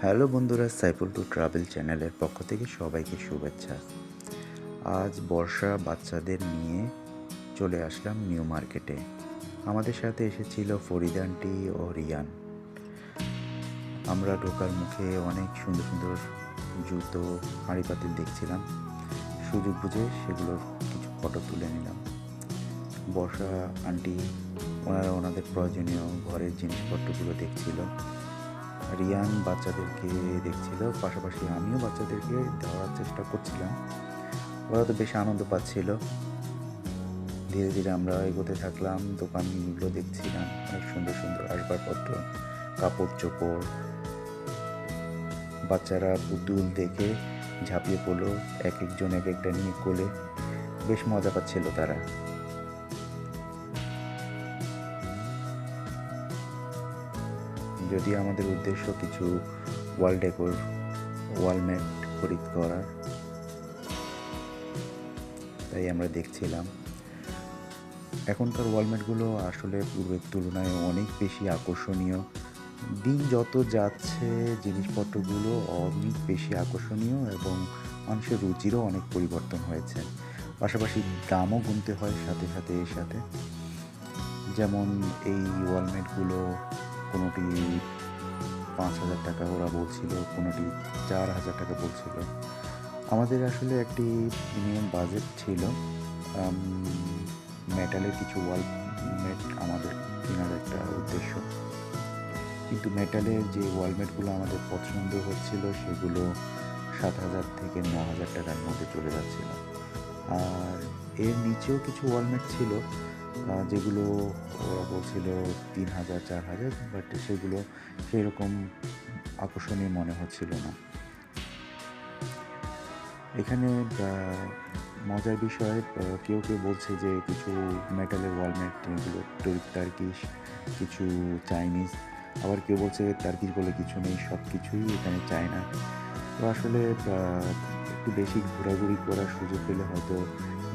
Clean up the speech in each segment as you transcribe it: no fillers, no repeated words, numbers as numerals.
Hello বন্ধুরা, Saiful to travel চ্যানেলের পক্ষ থেকে সবাইকে শুভেচ্ছা। আজ বর্ষা বাচ্চাদের নিয়ে চলে আসলাম নিউ মার্কেটে। আমাদের সাথে এসেছিল ফরিদা আন্টি ও রিয়ান। আমরা ঢোকার মুখে অনেক সুন্দর সুন্দর জুতো, হাঁড়ি পাতিল দেখছিলাম। সুযোগ বুঝে সেগুলোর কিছু ফটো তুলে নিলাম। বর্ষা আন্টি ওনারা ওনাদের প্রয়োজনীয় ঘরের জিনিসপত্রগুলো দেখছিল। রিয়ান বাচ্চাদেরকে দেখছিল, পাশাপাশি আমিও বাচ্চাদেরকে দেওয়ার চেষ্টা করছিলাম। ওরা তো বেশ আনন্দ পাচ্ছিল। ধীরে ধীরে আমরা এগোতে থাকলাম, দোকানগুলো দেখছিলাম, অনেক সুন্দর সুন্দর আসবাবপত্র, কাপড় চোপড়। বাচ্চারা পুতুল দেখে ঝাঁপিয়ে পড়লো, এক একজন এক একটা নিয়ে কোলে। বেশ মজা পাচ্ছিল তারা। যদি আমাদের উদ্দেশ্য কিছু ওয়াল ডেকোর, ওয়ালমেট খরিদ করার, তাই আমরা দেখছিলাম। এখনকার ওয়ালমেটগুলো আসলে পূর্বের তুলনায় অনেক বেশি আকর্ষণীয়। দিন যত যাচ্ছে জিনিসপত্রগুলো অনেক বেশি আকর্ষণীয় এবং মানুষের রুচিরও অনেক পরিবর্তন হয়েছে। পাশাপাশি দামও গুনতে হয় সাথে সাথে এর সাথে। যেমন এই ওয়ালমেটগুলো কোনোটি 5,000 টাকা ওরা বলছিল, কোনোটি 4,000 টাকা বলছিল। আমাদের আসলে একটি মিনিমাম বাজেট ছিল। মেটালের কিছু ওয়ালমেট আমাদের কেনার একটা উদ্দেশ্য, কিন্তু মেটালের যে ওয়ালমেটগুলো আমাদের পছন্দ হচ্ছিল সেগুলো 7,000 থেকে 9,000 টাকার মধ্যে চলে যাচ্ছিল। আর এর নিচেও কিছু ওয়ালমেট ছিল যেগুলো ওরা বলছিল 3,000 4,000, বাট সেগুলো সেরকম আকর্ষণীয় মনে হচ্ছিল না। এখানে মজার বিষয়, কেউ কেউ বলছে যে কিছু মেটালের ওয়ালমেট এগুলো টার্কিশ, কিছু চাইনিজ, আবার কেউ বলছে টার্কিশ বলে কিছু নেই, সব কিছুই এখানে চায়না। তো আসলে একটু বেশি ঘোরাঘুরি করার সুযোগ পেলে হয়তো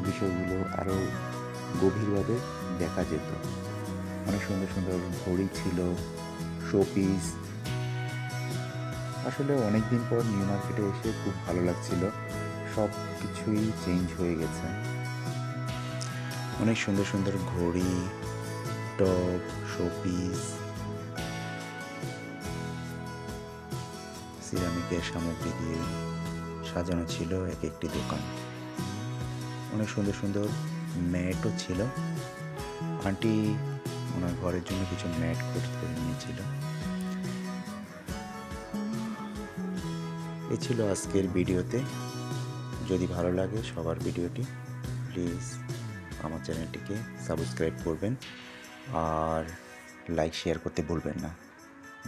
বিষয়গুলো আরও গভীরভাবে দেখা যেত। অনেক সুন্দর সুন্দর ঘড়ি ছিল, শোপিস। আসলে অনেক দিন পর নিউ মার্কেটে এসে খুব ভালো লাগছিল। সব কিছুই চেঞ্জ হয়ে গেছে। অনেক সুন্দর সুন্দর ঘড়ি, টপ, শোপিস, সিরামিকের সামগ্রী দিয়ে সাজানো ছিল এক একটি দোকান। অনেক সুন্দর সুন্দর ম্যাটও ছিল। আন্টি ওনার ঘরের জন্য কিছু ম্যাট করতে নিয়েছিল। এ ছিল আজকের ভিডিওতে। যদি ভালো লাগে সবার ভিডিওটি, প্লিজ আমার চ্যানেলটিকে সাবস্ক্রাইব করবেন আর লাইক শেয়ার করতে ভুলবেন না।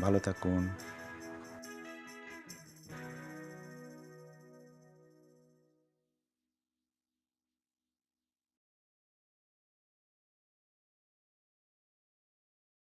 ভালো থাকুন।